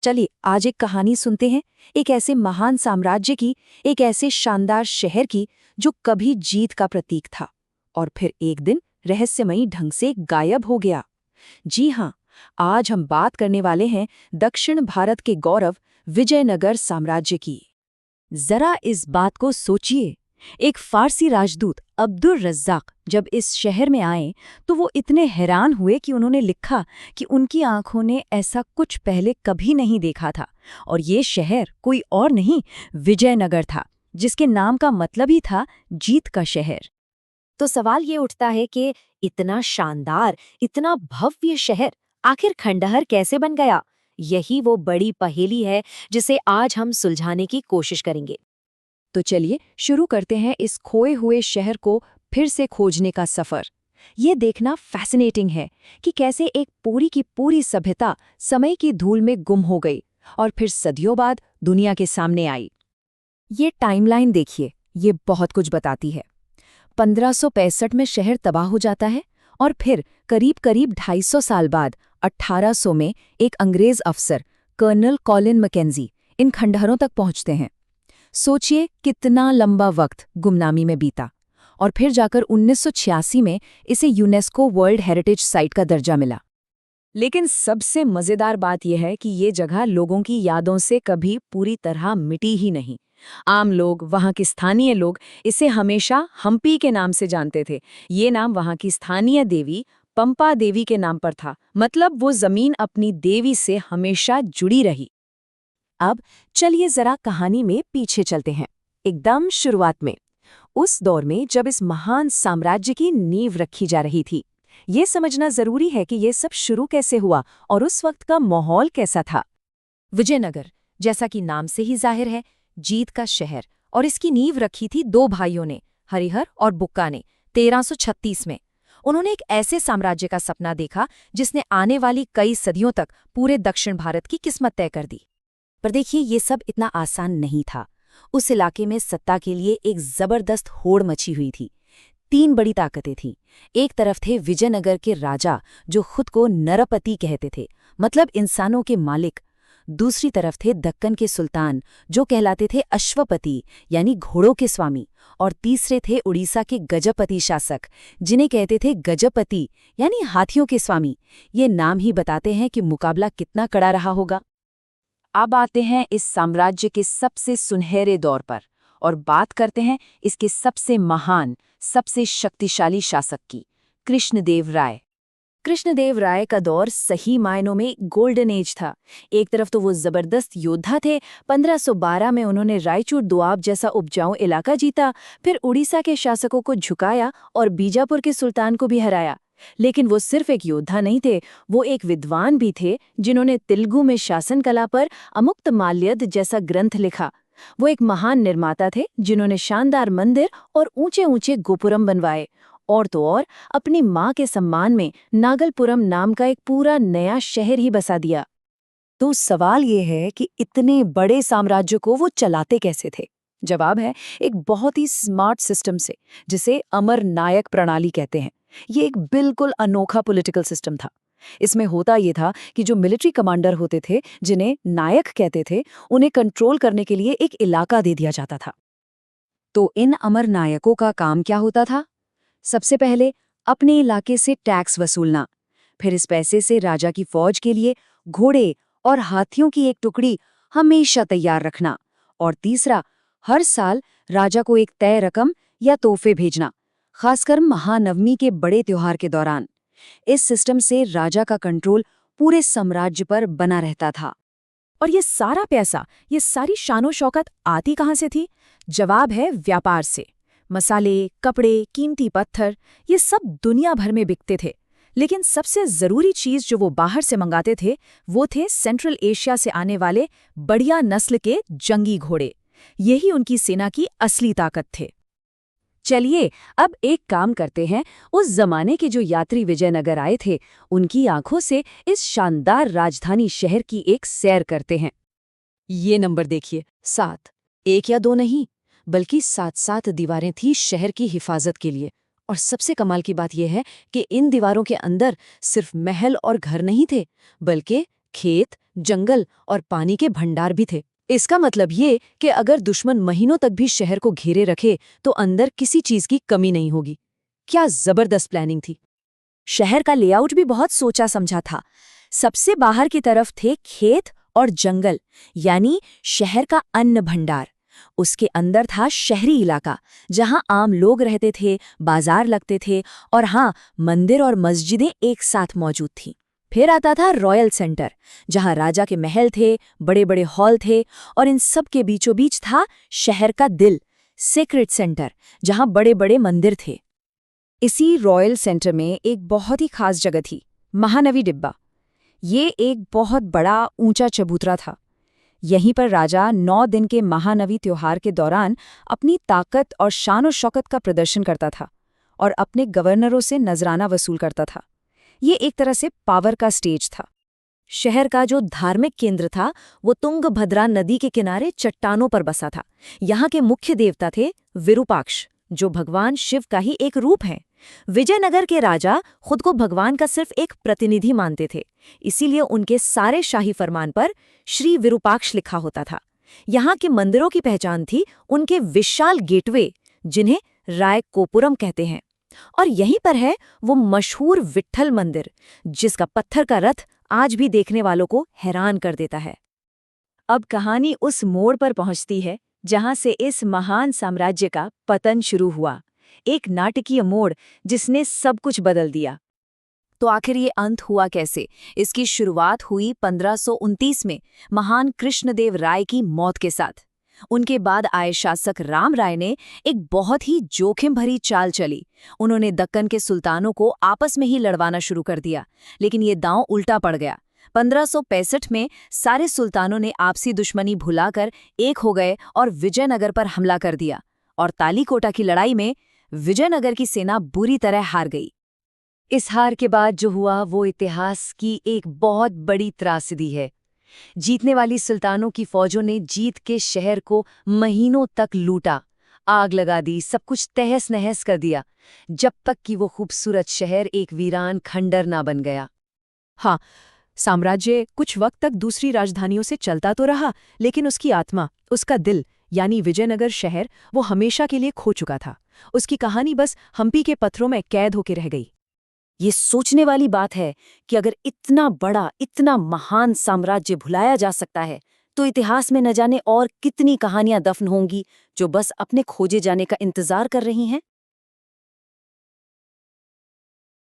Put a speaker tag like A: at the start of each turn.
A: चलिए आज एक कहानी सुनते हैं, एक ऐसे महान साम्राज्य की, एक ऐसे शानदार शहर की जो कभी जीत का प्रतीक था और फिर एक दिन रहस्यमयी ढंग से गायब हो गया। जी हाँ, आज हम बात करने वाले हैं दक्षिण भारत के गौरव विजयनगर साम्राज्य की। जरा इस बात को सोचिए, एक फारसी राजदूत अब्दुल रज्जाक जब इस शहर में आए तो वो इतने हैरान हुए कि उन्होंने लिखा कि उनकी आंखों ने ऐसा कुछ पहले कभी नहीं देखा था। और ये शहर कोई और नहीं, विजयनगर था, जिसके नाम का मतलब ही था जीत का शहर।
B: तो सवाल ये उठता है कि इतना शानदार, इतना भव्य शहर आखिर खंडहर कैसे बन गया? यही वो बड़ी पहेली है जिसे आज हम सुलझाने की कोशिश करेंगे।
A: तो चलिए शुरू करते हैं इस खोए हुए शहर को फिर से खोजने का सफर। ये देखना फैसिनेटिंग है कि कैसे एक पूरी की पूरी सभ्यता समय की धूल में गुम हो गई और फिर सदियों बाद दुनिया के सामने आई। ये टाइमलाइन देखिए, ये बहुत कुछ बताती है। 1565 में शहर तबाह हो जाता है और फिर करीब करीब 250 साल बाद 1800 में एक अंग्रेज अफसर कर्नल कॉलिन मैकेंजी इन खंडहरों तक पहुंचते हैं। सोचिए कितना लंबा वक्त गुमनामी में बीता और फिर जाकर 1986 में इसे यूनेस्को वर्ल्ड हेरिटेज साइट का दर्जा मिला। लेकिन सबसे मजेदार बात यह है कि ये जगह लोगों की यादों से कभी पूरी तरह मिटी ही नहीं। आम लोग, वहाँ के स्थानीय लोग इसे हमेशा हम्पी के नाम से जानते थे। ये नाम वहाँ की स्थानीय देवी पंपा देवी के नाम पर था, मतलब वो जमीन अपनी देवी से हमेशा जुड़ी रही। अब चलिए जरा कहानी में पीछे चलते हैं, एकदम शुरुआत में, उस दौर में जब इस महान साम्राज्य की नींव रखी जा रही थी। ये समझना जरूरी है कि ये सब शुरू कैसे हुआ और उस वक्त का माहौल कैसा था। विजयनगर, जैसा कि नाम से ही जाहिर है, जीत का शहर, और इसकी नींव रखी थी दो भाइयों ने, हरिहर और बुक्का ने, 1336 में। उन्होंने एक ऐसे साम्राज्य का सपना देखा जिसने आने वाली कई सदियों तक पूरे दक्षिण भारत की किस्मत तय कर दी। पर देखिए, ये सब इतना आसान नहीं था। उस इलाके में सत्ता के लिए एक जबरदस्त होड़ मची हुई थी। तीन बड़ी ताकतें थीं। एक तरफ थे विजयनगर के राजा, जो खुद को नरपति कहते थे, मतलब इंसानों के मालिक। दूसरी तरफ थे दक्कन के सुल्तान, जो कहलाते थे अश्वपति, यानी घोड़ों के स्वामी। और तीसरे थे उड़ीसा के गजपति शासक, जिन्हें कहते थे गजपति, यानी हाथियों के स्वामी। ये नाम ही बताते हैं कि मुकाबला कितना कड़ा रहा होगा। अब आते हैं इस साम्राज्य के सबसे सुनहरे दौर पर और बात करते हैं इसके सबसे महान, सबसे शक्तिशाली शासक की, कृष्णदेव राय। कृष्णदेव राय का दौर सही मायनों में गोल्डन एज था। एक तरफ तो वो जबरदस्त योद्धा थे। 1512 में उन्होंने रायचूर दोआब जैसा उपजाऊ इलाका जीता, फिर उड़ीसा के शासकों को झुकाया और बीजापुर के सुल्तान को भी हराया। लेकिन वो सिर्फ एक योद्धा नहीं थे, वो एक विद्वान भी थे, जिन्होंने तेलुगु में शासन कला पर अमुक्तमाल्यद जैसा ग्रंथ लिखा। वो एक महान निर्माता थे, जिन्होंने शानदार मंदिर और ऊंचे ऊंचे गोपुरम बनवाए। और तो और अपनी माँ के सम्मान में नागलपुरम नाम का एक पूरा नया शहर ही बसा दिया। तो सवाल ये है कि इतने बड़े साम्राज्य को वो चलाते कैसे थे? जवाब है एक बहुत ही स्मार्ट सिस्टम से, जिसे अमर नायक प्रणाली कहते हैं। ये एक बिल्कुल अनोखा पॉलिटिकल सिस्टम था। इसमें होता ये था कि जो मिलिट्री कमांडर होते थे, जिन्हें नायक कहते थे, उन्हें कंट्रोल करने के लिए एक इलाका दे दिया जाता था। तो इन अमर नायकों का काम क्या होता था? सबसे पहले अपने इलाके से टैक्स वसूलना, फिर इस पैसे से राजा की फौज के लिए घोड़े और हाथियों की एक टुकड़ी हमेशा तैयार रखना, और तीसरा, हर साल राजा को एक तय रकम या तोहफे भेजना, खासकर महानवमी के बड़े त्योहार के दौरान। इस सिस्टम से राजा का कंट्रोल पूरे साम्राज्य पर बना रहता था। और ये सारा पैसा, ये सारी शानो शौकत आती कहाँ से थी? जवाब है व्यापार से। मसाले, कपड़े, कीमती पत्थर, ये सब दुनिया भर में बिकते थे। लेकिन सबसे जरूरी चीज जो वो बाहर से मंगाते थे, वो थे सेंट्रल एशिया से आने वाले बढ़िया नस्ल के जंगी घोड़े। यही उनकी सेना की असली ताकत थे। चलिए अब एक काम करते हैं, उस जमाने के जो यात्री विजयनगर आए थे, उनकी आंखों से इस शानदार राजधानी शहर की एक सैर करते हैं। ये नंबर देखिए, 7। एक या दो नहीं, बल्कि 7-7 दीवारें थी शहर की हिफाजत के लिए। और सबसे कमाल की बात यह है कि इन दीवारों के अंदर सिर्फ महल और घर नहीं थे, बल्कि खेत, जंगल और पानी के भंडार भी थे। इसका मतलब ये कि अगर दुश्मन महीनों तक भी शहर को घेरे रखे तो अंदर किसी चीज की कमी नहीं होगी। क्या जबरदस्त प्लानिंग थी।
B: शहर का लेआउट भी बहुत सोचा समझा था। सबसे बाहर की तरफ थे खेत और जंगल, यानी शहर का अन्न भंडार। उसके अंदर था शहरी इलाका, जहां आम लोग रहते थे, बाजार लगते थे और हाँ, मंदिर और मस्जिदें एक साथ मौजूद थीं। फिर आता था रॉयल सेंटर, जहां राजा के महल थे, बड़े बड़े हॉल थे और इन सब के बीचों बीच था शहर का दिल, सेक्रेट सेंटर, जहां बड़े बड़े मंदिर थे।
A: इसी रॉयल सेंटर में एक बहुत ही खास जगह थी, महानवी डिब्बा। ये एक बहुत बड़ा ऊंचा चबूतरा था। यहीं पर राजा 9 दिन के महानवी त्योहार के दौरान अपनी ताकत और शान और शौकत का प्रदर्शन करता था और अपने गवर्नरों से नजराना वसूल करता था। ये एक तरह से पावर का स्टेज था।
B: शहर का जो धार्मिक केंद्र था वो तुंगभद्रा नदी के किनारे चट्टानों पर बसा था। यहाँ के मुख्य देवता थे विरूपाक्ष, जो भगवान शिव का ही एक रूप है। विजयनगर के राजा खुद को भगवान का सिर्फ एक प्रतिनिधि मानते थे, इसीलिए उनके सारे शाही फरमान पर श्री विरूपाक्ष लिखा होता था। यहाँ के मंदिरों की पहचान थी उनके विशाल गेटवे, जिन्हें रायकोपुरम कहते हैं। और यहीं पर है वो मशहूर विट्ठल मंदिर, जिसका पत्थर का रथ आज भी देखने वालों को हैरान कर देता है।
A: अब कहानी उस मोड़ पर पहुंचती है जहां से इस महान साम्राज्य का पतन शुरू हुआ, एक नाटकीय मोड़ जिसने सब कुछ बदल दिया। तो आखिर ये अंत हुआ कैसे? इसकी शुरुआत हुई 1529 में महान कृष्णदेव राय की मौत के साथ। उनके बाद आए शासक राम राय ने एक बहुत ही जोखिम भरी चाल चली। उन्होंने दक्कन के सुल्तानों को आपस में ही लड़वाना शुरू कर दिया, लेकिन ये दांव उल्टा पड़ गया। 1565 में सारे सुल्तानों ने आपसी दुश्मनी भुलाकर एक हो गए और विजयनगर पर हमला कर दिया, और तालीकोटा की लड़ाई में विजयनगर की सेना बुरी तरह हार गई। इस हार के बाद जो हुआ वो इतिहास की एक बहुत बड़ी त्रासदी है। जीतने वाली सुल्तानों की फौजों ने जीत के शहर को महीनों तक लूटा, आग लगा दी, सब कुछ तहस नहस कर दिया, जब तक कि वो खूबसूरत शहर एक वीरान खंडर ना बन गया। हाँ, साम्राज्य कुछ वक्त तक दूसरी राजधानियों से चलता तो रहा, लेकिन उसकी आत्मा, उसका दिल यानी विजयनगर शहर, वो हमेशा के लिए खो चुका था। उसकी कहानी बस हम्पी के पत्थरों में कैद होकर रह गई।
B: ये सोचने वाली बात है कि अगर इतना बड़ा, इतना महान साम्राज्य भुलाया जा सकता है, तो इतिहास में न जाने और कितनी कहानियां दफन होंगी जो बस अपने खोजे जाने का इंतजार कर रही हैं।